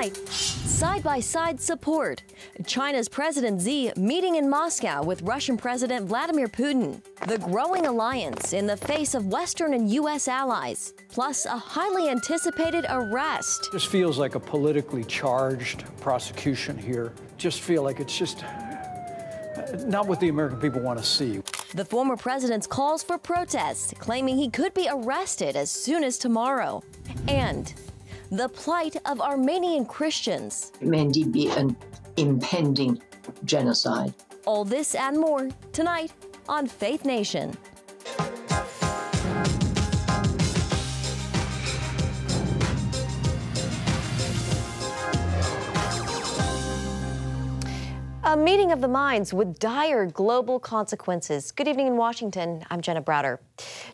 Tonight, side-by-side support. China's President Xi meeting in Moscow with Russian President Vladimir Putin. The growing alliance in the face of Western and U.S. allies. Plus, a highly anticipated arrest. This feels like a politically charged prosecution here. Just feel like it's just not what the American people want to see. The former president's calls for protest, claiming he could be arrested as soon as tomorrow. And the plight of Armenian Christians. It may indeed be an impending genocide. All this and more tonight on Faith Nation. A meeting of the minds with dire global consequences. Good evening in Washington. I'm Jenna Browder.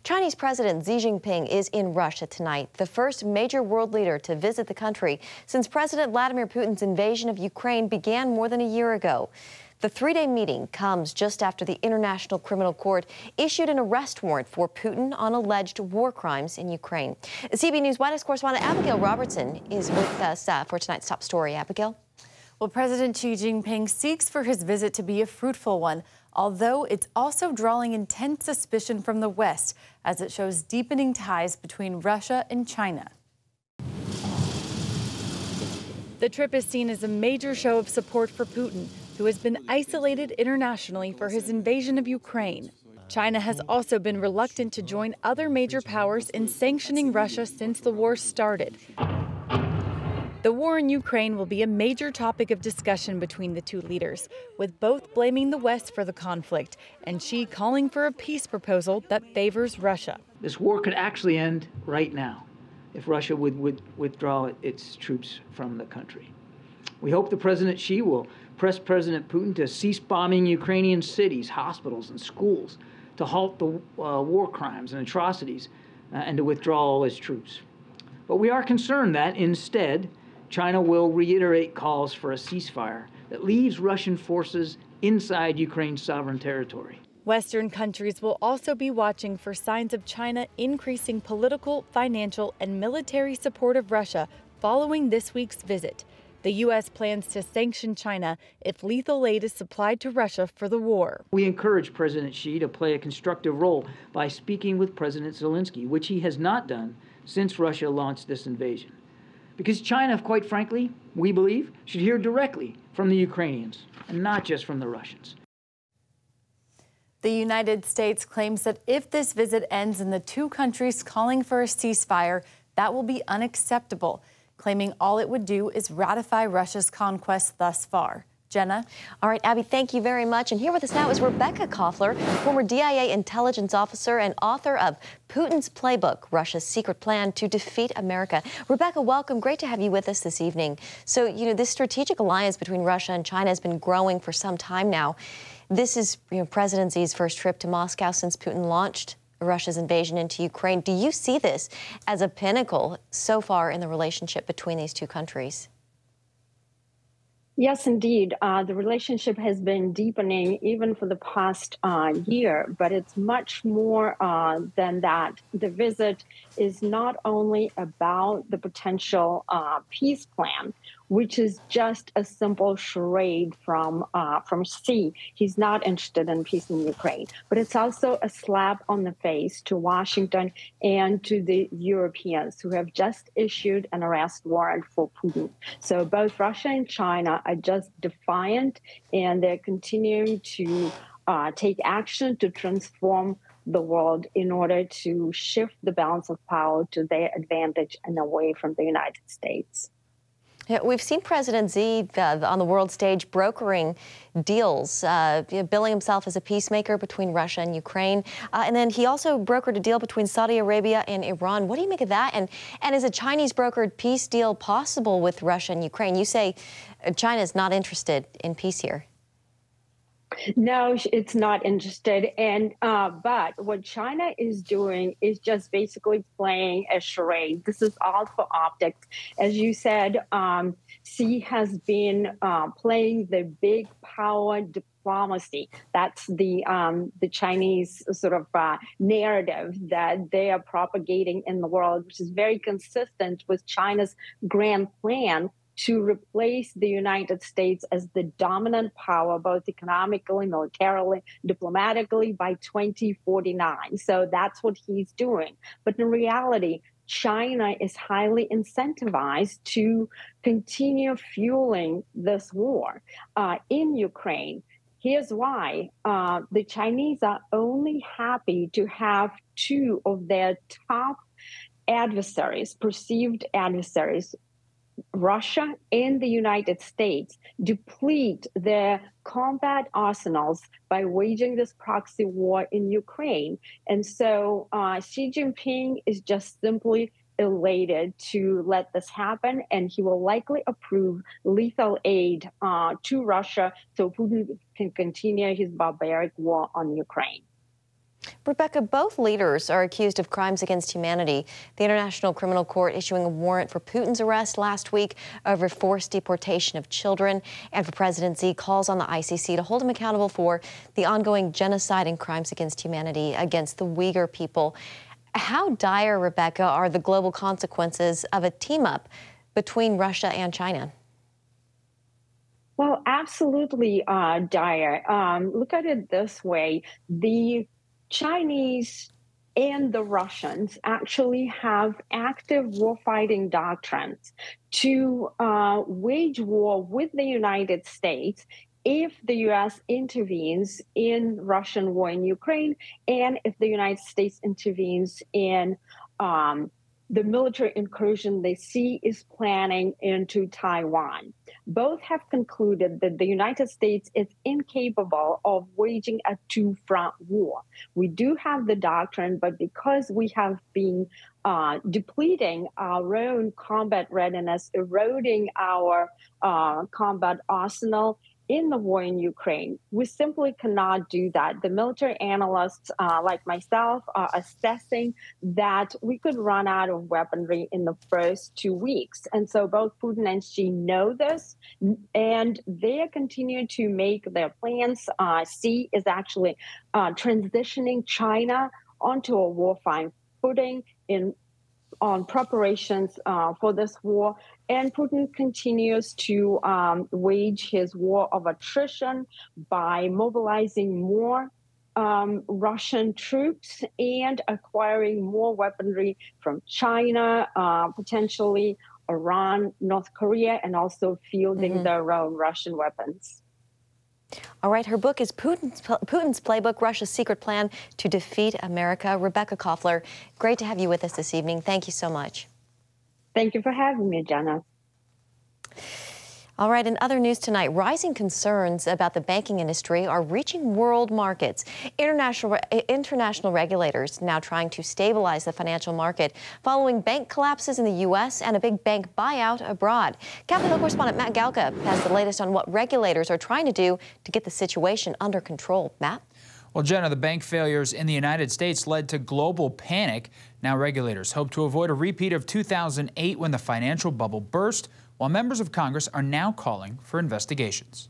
Chinese President Xi Jinping is in Russia tonight, the first major world leader to visit the country since President Vladimir Putin's invasion of Ukraine began more than a year ago. The three-day meeting comes just after the International Criminal Court issued an arrest warrant for Putin on alleged war crimes in Ukraine. CBN News White House correspondent Abigail Robertson is with us for tonight's top story. Abigail? Well, President Xi Jinping seeks for his visit to be a fruitful one, although it's also drawing intense suspicion from the West as it shows deepening ties between Russia and China. The trip is seen as a major show of support for Putin, who has been isolated internationally for his invasion of Ukraine. China has also been reluctant to join other major powers in sanctioning Russia since the war started. The war in Ukraine will be a major topic of discussion between the two leaders, with both blaming the West for the conflict and Xi calling for a peace proposal that favors Russia. This war could actually end right now if Russia would withdraw its troops from the country. We hope the President Xi will press President Putin to cease bombing Ukrainian cities, hospitals, and schools, to halt the war crimes and atrocities, and to withdraw all his troops. But we are concerned that, instead, China will reiterate calls for a ceasefire that leaves Russian forces inside Ukraine's sovereign territory. Western countries will also be watching for signs of China increasing political, financial, and military support of Russia following this week's visit. The U.S. plans to sanction China if lethal aid is supplied to Russia for the war. We encourage President Xi to play a constructive role by speaking with President Zelensky, which he has not done since Russia launched this invasion. Because China, quite frankly, we believe, should hear directly from the Ukrainians and not just from the Russians. The United States claims that if this visit ends in the two countries calling for a ceasefire, that will be unacceptable, claiming all it would do is ratify Russia's conquest thus far. Jenna? All right, Abby, thank you very much. And here with us now is Rebecca Koffler, former DIA intelligence officer and author of Putin's Playbook, Russia's Secret Plan to Defeat America. Rebecca, welcome. Great to have you with us this evening. So, this strategic alliance between Russia and China has been growing for some time now. This is, President Xi's first trip to Moscow since Putin launched Russia's invasion into Ukraine. Do you see this as a pinnacle so far in the relationship between these two countries? Yes, indeed. The relationship has been deepening even for the past year, but it's much more than that. The visit is not only about the potential peace plan, which is just a simple charade from Xi. He's not interested in peace in Ukraine, but it's also a slap on the face to Washington and to the Europeans who have just issued an arrest warrant for Putin. So both Russia and China are just defiant, and they're continuing to take action to transform the world in order to shift the balance of power to their advantage and away from the United States. Yeah, we've seen President Xi on the world stage brokering deals, billing himself as a peacemaker between Russia and Ukraine. And then he also brokered a deal between Saudi Arabia and Iran. What do you make of that? And is a Chinese brokered peace deal possible with Russia and Ukraine? You say China is not interested in peace here. No, it's not interested. And but what China is doing is just basically playing a charade. This is all for optics. As you said, Xi has been playing the big power diplomacy. That's the Chinese sort of narrative that they are propagating in the world, which is very consistent with China's grand plan to replace the United States as the dominant power, both economically, militarily, diplomatically, by 2049. So that's what he's doing. But in reality, China is highly incentivized to continue fueling this war in Ukraine. Here's why. The Chinese are only happy to have two of their top adversaries, perceived adversaries, Russia and the United States, deplete their combat arsenals by waging this proxy war in Ukraine. And so Xi Jinping is just simply elated to let this happen, and he will likely approve lethal aid to Russia so Putin can continue his barbaric war on Ukraine. Rebecca, both leaders are accused of crimes against humanity. The International Criminal Court issuing a warrant for Putin's arrest last week over forced deportation of children, and for President Xi calls on the ICC to hold him accountable for the ongoing genocide and crimes against humanity against the Uyghur people. How dire, Rebecca, are the global consequences of a team-up between Russia and China? Well, absolutely dire. Look at it this way. The Chinese and the Russians actually have active warfighting doctrines to wage war with the United States if the U.S. intervenes in Russian war in Ukraine, and if the United States intervenes in the military incursion they see is planning into Taiwan. Both have concluded that the United States is incapable of waging a two-front war. We do have the doctrine, but because we have been depleting our own combat readiness, eroding our combat arsenal in the war in Ukraine, we simply cannot do that. The military analysts like myself are assessing that we could run out of weaponry in the first 2 weeks. And so both Putin and Xi know this, and they continue to make their plans. Xi is actually transitioning China onto a warfighting footing on preparations for this war. And Putin continues to wage his war of attrition by mobilizing more Russian troops and acquiring more weaponry from China, potentially Iran, North Korea, and also fielding their own Russian weapons. All right, her book is Putin's Playbook, Russia's Secret Plan to Defeat America. Rebecca Koffler, great to have you with us this evening. Thank you so much. Thank you for having me, Jenna. All right, in other news tonight, rising concerns about the banking industry are reaching world markets. International regulators now trying to stabilize the financial market following bank collapses in the U.S. and a big bank buyout abroad. Capitol Hill correspondent Matt Galka has the latest on what regulators are trying to do to get the situation under control. Matt? Well, Jenna, the bank failures in the United States led to global panic. Now regulators hope to avoid a repeat of 2008 when the financial bubble burst, while members of Congress are now calling for investigations.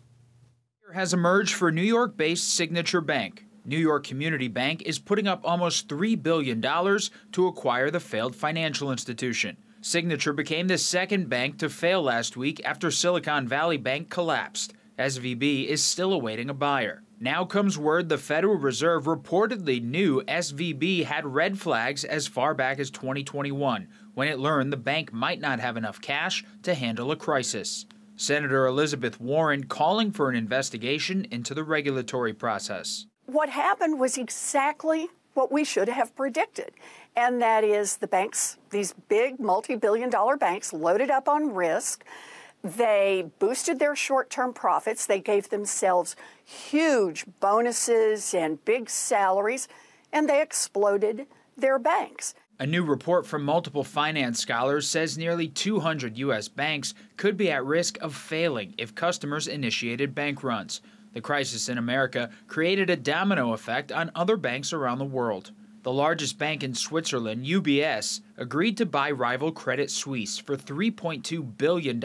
Has emerged for New York-based Signature Bank. New York Community Bank is putting up almost $3 billion to acquire the failed financial institution. Signature became the second bank to fail last week after Silicon Valley Bank collapsed. SVB is still awaiting a buyer. Now comes word the Federal Reserve reportedly knew SVB had red flags as far back as 2021, when it learned the bank might not have enough cash to handle a crisis. Senator Elizabeth Warren calling for an investigation into the regulatory process. What happened was exactly what we should have predicted, and that is the banks, these big multi-billion-dollar banks, loaded up on risk. They boosted their short-term profits. They gave themselves huge bonuses and big salaries, and they exploded their banks. A new report from multiple finance scholars says nearly 200 U.S. banks could be at risk of failing if customers initiated bank runs. The crisis in America created a domino effect on other banks around the world. The largest bank in Switzerland, UBS, agreed to buy rival Credit Suisse for $3.2 billion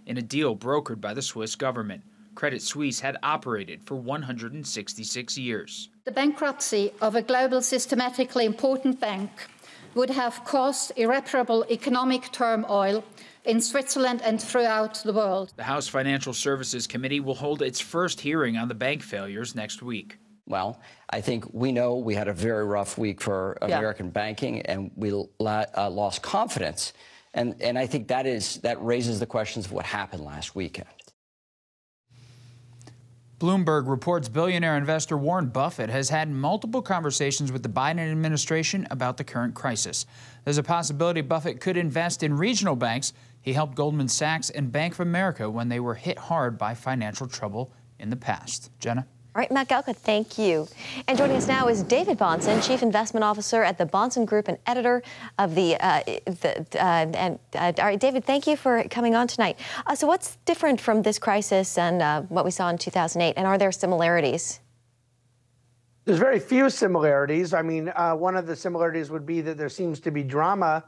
in a deal brokered by the Swiss government. Credit Suisse had operated for 166 years. The bankruptcy of a global systematically important bank would have caused irreparable economic turmoil in Switzerland and throughout the world. The House Financial Services Committee will hold its first hearing on the bank failures next week. Well, I think we know we had a very rough week for American banking, and we lost confidence. And I think that raises the questions of what happened last weekend. Bloomberg reports billionaire investor Warren Buffett has had multiple conversations with the Biden administration about the current crisis. There's a possibility Buffett could invest in regional banks. He helped Goldman Sachs and Bank of America when they were hit hard by financial trouble in the past. Jenna? All right, Matt Galka, thank you. And joining us now is David Bonson, Chief Investment Officer at the Bonson Group and editor of all right, David, thank you for coming on tonight. So what's different from this crisis and what we saw in 2008, and are there similarities? There's very few similarities. I mean, one of the similarities would be that there seems to be drama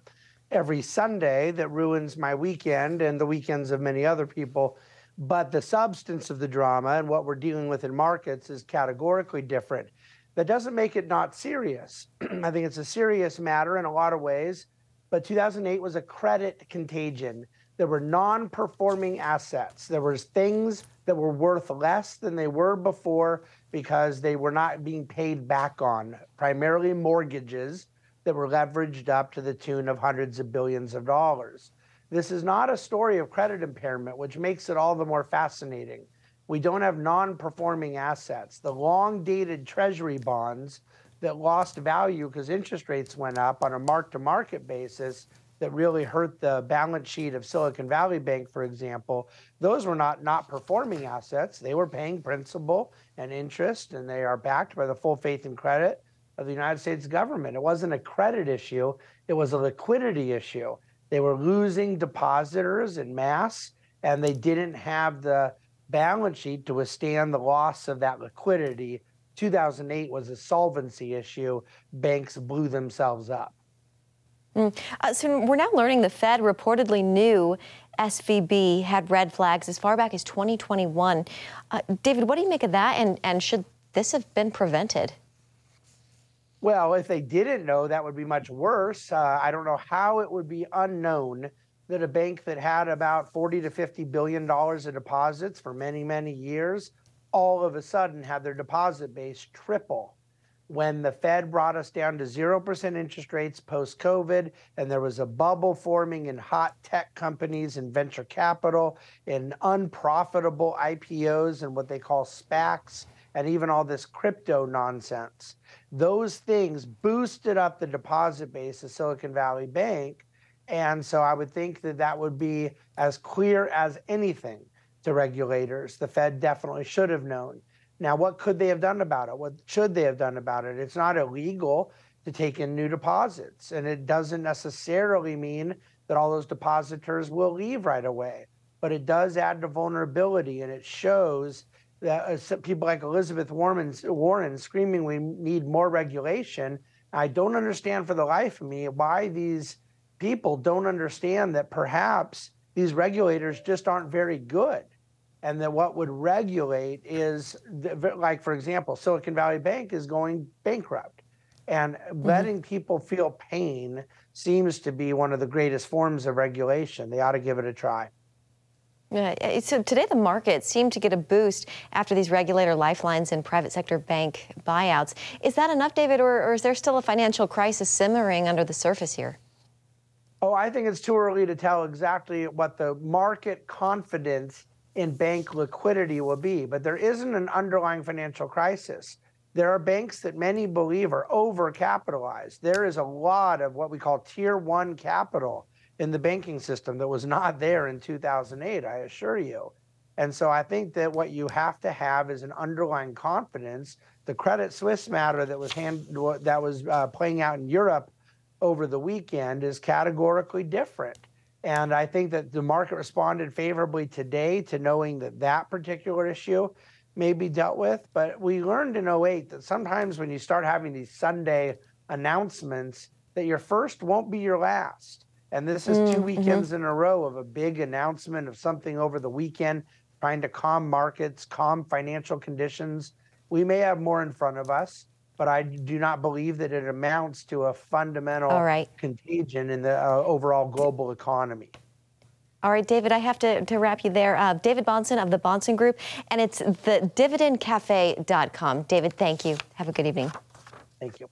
every Sunday that ruins my weekend and the weekends of many other people. But the substance of the drama and what we're dealing with in markets is categorically different. That doesn't make it not serious. I think it's a serious matter in a lot of ways, but 2008 was a credit contagion. There were non-performing assets. There were things that were worth less than they were before because they were not being paid back on, primarily mortgages that were leveraged up to the tune of hundreds of billions of dollars. This is not a story of credit impairment, which makes it all the more fascinating. We don't have non-performing assets. The long-dated treasury bonds that lost value because interest rates went up on a mark-to-market basis that really hurt the balance sheet of Silicon Valley Bank, for example, those were not performing assets. They were paying principal and interest, and they are backed by the full faith and credit of the United States government. It wasn't a credit issue. It was a liquidity issue. They were losing depositors en masse, and they didn't have the balance sheet to withstand the loss of that liquidity. 2008 was a solvency issue. Banks blew themselves up. So we're now learning the Fed reportedly knew SVB had red flags as far back as 2021. David, what do you make of that, and should this have been prevented? Well, if they didn't know, that would be much worse. I don't know how it would be unknown that a bank that had about $40 to $50 billion of deposits for many, many years, all of a sudden had their deposit base triple when the Fed brought us down to 0% interest rates post-COVID, and there was a bubble forming in hot tech companies and venture capital, in unprofitable IPOs and what they call SPACs, and even all this crypto nonsense. Those things boosted up the deposit base of Silicon Valley Bank. And so I would think that that would be as clear as anything to regulators. The Fed definitely should have known. Now, what could they have done about it? What should they have done about it? It's not illegal to take in new deposits, and it doesn't necessarily mean that all those depositors will leave right away. But it does add to vulnerability, and it shows that people like Elizabeth Warren screaming we need more regulation. I don't understand for the life of me why these people don't understand that perhaps these regulators just aren't very good, and that what would regulate is, like, for example, Silicon Valley Bank is going bankrupt, and letting people feel pain seems to be one of the greatest forms of regulation. They ought to give it a try. Yeah, so today the market seemed to get a boost after these regulator lifelines and private sector bank buyouts. Is that enough, David, or is there still a financial crisis simmering under the surface here? Oh, I think it's too early to tell exactly what the market confidence in bank liquidity will be, but there isn't an underlying financial crisis. There are banks that many believe are overcapitalized. There is a lot of what we call tier one capital in the banking system that was not there in 2008, I assure you. And so I think that what you have to have is an underlying confidence. The Credit Suisse matter that was playing out in Europe over the weekend is categorically different. And I think that the market responded favorably today to knowing that that particular issue may be dealt with. But we learned in 08 that sometimes when you start having these Sunday announcements, that your first won't be your last. And this is 2 weekends in a row of a big announcement of something over the weekend, trying to calm markets, calm financial conditions. We may have more in front of us. but I do not believe that it amounts to a fundamental contagion in the overall global economy. All right, David, I have to wrap you there. David Bonson of the Bonson Group, and it's the dividendcafe.com. David, thank you. Have a good evening. Thank you.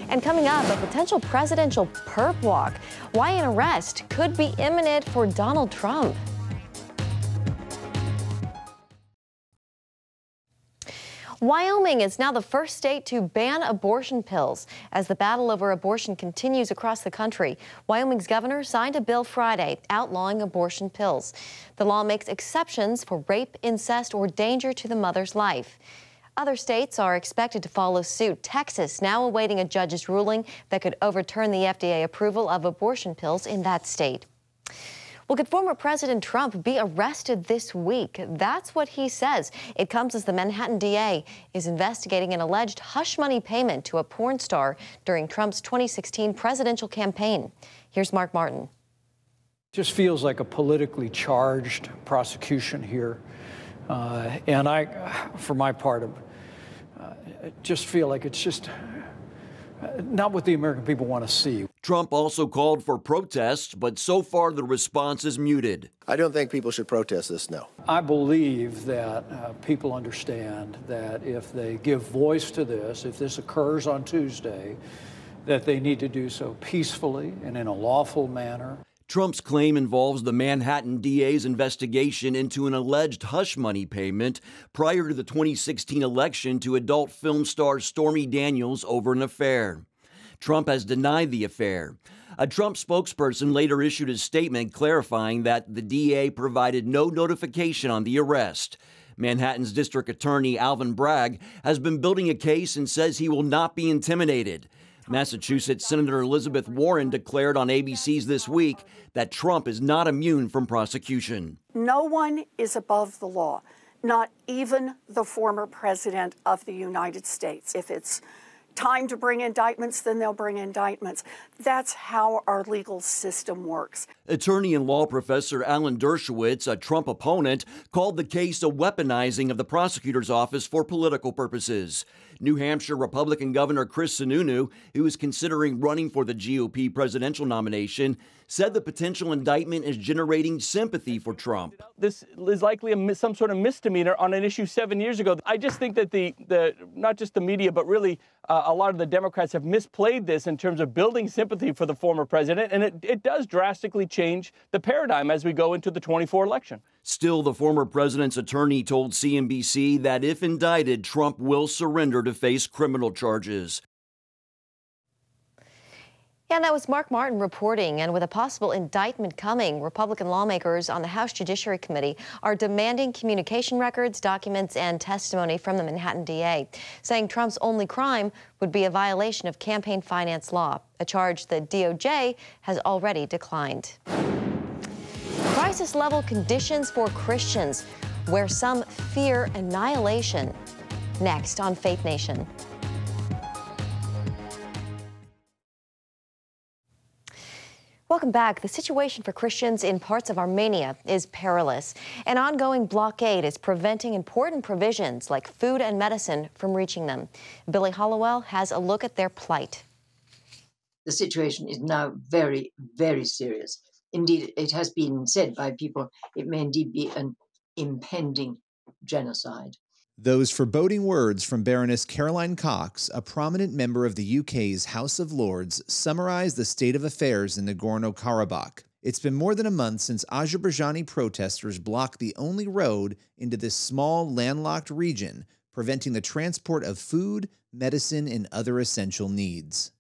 And coming up, a potential presidential perp walk. Why an arrest could be imminent for Donald Trump. Wyoming is now the first state to ban abortion pills. As the battle over abortion continues across the country, Wyoming's governor signed a bill Friday outlawing abortion pills. The law makes exceptions for rape, incest, or danger to the mother's life. Other states are expected to follow suit. Texas now awaiting a judge's ruling that could overturn the FDA approval of abortion pills in that state. Well, could former President Trump be arrested this week? That's what he says. It comes as the Manhattan DA is investigating an alleged hush money payment to a porn star during Trump's 2016 presidential campaign. Here's Mark Martin. Just feels like a politically charged prosecution here. And I, for my part, just feel like it's just not what the American people want to see. Trump also called for protests, but so far the response is muted. I don't think people should protest this, no. I believe that people understand that if they give voice to this, if this occurs on Tuesday, that they need to do so peacefully and in a lawful manner. Trump's claim involves the Manhattan DA's investigation into an alleged hush money payment prior to the 2016 election to adult film star Stormy Daniels over an affair. Trump has denied the affair. A Trump spokesperson later issued a statement clarifying that the DA provided no notification on the arrest. Manhattan's District Attorney Alvin Bragg has been building a case and says he will not be intimidated. Massachusetts Senator Elizabeth Warren declared on ABC's This Week that Trump is not immune from prosecution. No one is above the law, not even the former president of the United States. If it's time to bring indictments, then they'll bring indictments. That's how our legal system works. Attorney and law professor Alan Dershowitz, a Trump opponent, called the case a weaponizing of the prosecutor's office for political purposes. New Hampshire Republican Governor Chris Sununu, who is considering running for the GOP presidential nomination, said the potential indictment is generating sympathy for Trump. This is likely some sort of misdemeanor on an issue 7 years ago. I just think that the not just the media, but really a lot of the Democrats have misplayed this in terms of building sympathy for the former president, and it does drastically change the paradigm as we go into the 24 election. Still, the former president's attorney told CNBC that if indicted, Trump will surrender to face criminal charges. Yeah, and that was Mark Martin reporting. And with a possible indictment coming, Republican lawmakers on the House Judiciary Committee are demanding communication records, documents, and testimony from the Manhattan DA, saying Trump's only crime would be a violation of campaign finance law, a charge the DOJ has already declined. Crisis-level conditions for Christians, where some fear annihilation. Next on Faith Nation. Welcome back. The situation for Christians in parts of Armenia is perilous. An ongoing blockade is preventing important provisions like food and medicine from reaching them. Billy Hollowell has a look at their plight. The situation is now very, very serious. Indeed, it has been said by people it may indeed be an impending genocide. Those foreboding words from Baroness Caroline Cox, a prominent member of the UK's House of Lords, summarize the state of affairs in Nagorno-Karabakh. It's been more than a month since Azerbaijani protesters blocked the only road into this small, landlocked region, preventing the transport of food, medicine, and other essential needs.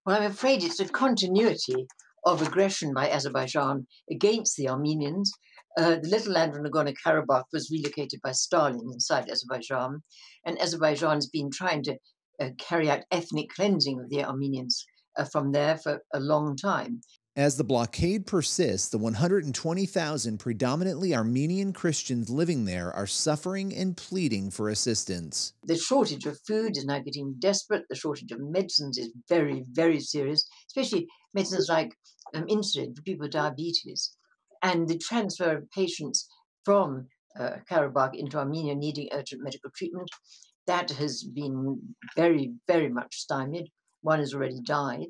Well, I'm afraid it's a continuity of aggression by Azerbaijan against the Armenians. The little land of Nagorno-Karabakh was relocated by Stalin inside Azerbaijan, and Azerbaijan's been trying to carry out ethnic cleansing of the Armenians from there for a long time. As the blockade persists, the 120,000 predominantly Armenian Christians living there are suffering and pleading for assistance. The shortage of food is now getting desperate. The shortage of medicines is very, very serious, especially medicines like insulin for people with diabetes. And the transfer of patients from Karabakh into Armenia needing urgent medical treatment, That has been very, very much stymied. One has already died.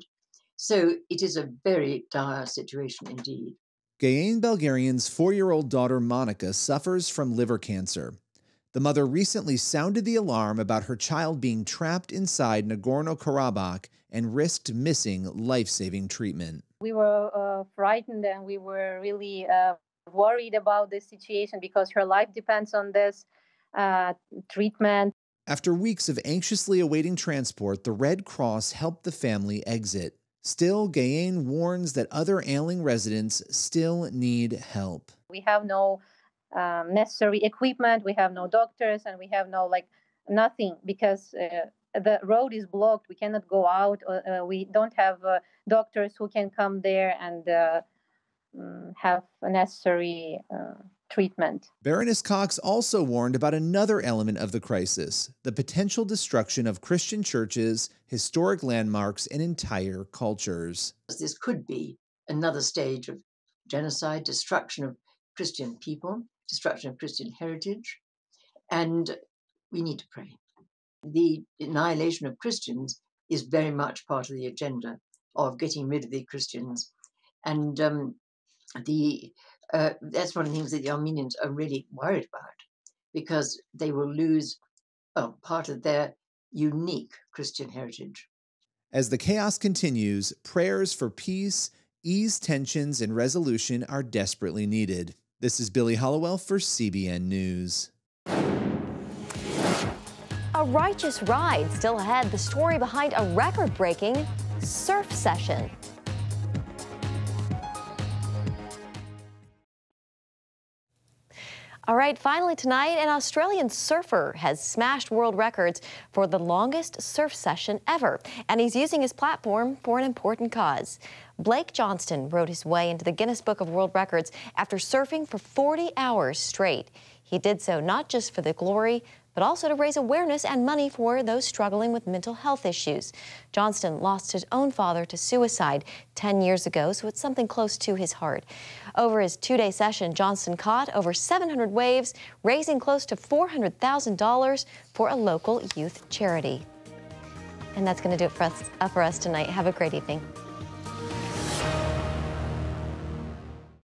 So it is a very dire situation indeed. Gayen Belgarian's 4-year-old daughter Monica suffers from liver cancer. The mother recently sounded the alarm about her child being trapped inside Nagorno-Karabakh and risked missing life-saving treatment. We were frightened and we were really worried about this situation because her life depends on this treatment. After weeks of anxiously awaiting transport, the Red Cross helped the family exit. Still, Gayen warns that other ailing residents still need help. We have no necessary equipment, we have no doctors, and we have no, nothing because the road is blocked. We cannot go out. We don't have doctors who can come there and have a necessary treatment. Baroness Cox also warned about another element of the crisis, the potential destruction of Christian churches, historic landmarks, and entire cultures. This could be another stage of genocide, destruction of Christian people, destruction of Christian heritage, and we need to pray. The annihilation of Christians is very much part of the agenda of getting rid of the Christians, and that's one of the things that the Armenians are really worried about, because they will lose part of their unique Christian heritage. As the chaos continues, prayers for peace, ease tensions, and resolution are desperately needed. This is Billy Hollowell for CBN News. A righteous ride still ahead. The story behind a record-breaking surf session. All right, finally tonight, an Australian surfer has smashed world records for the longest surf session ever, and he's using his platform for an important cause. Blake Johnston rode his way into the Guinness Book of World Records after surfing for 40 hours straight. He did so not just for the glory, but also to raise awareness and money for those struggling with mental health issues. Johnston lost his own father to suicide 10 years ago, so it's something close to his heart. Over his 2-day session, Johnston caught over 700 waves, raising close to $400,000 for a local youth charity. And that's going to do it for us tonight. Have a great evening.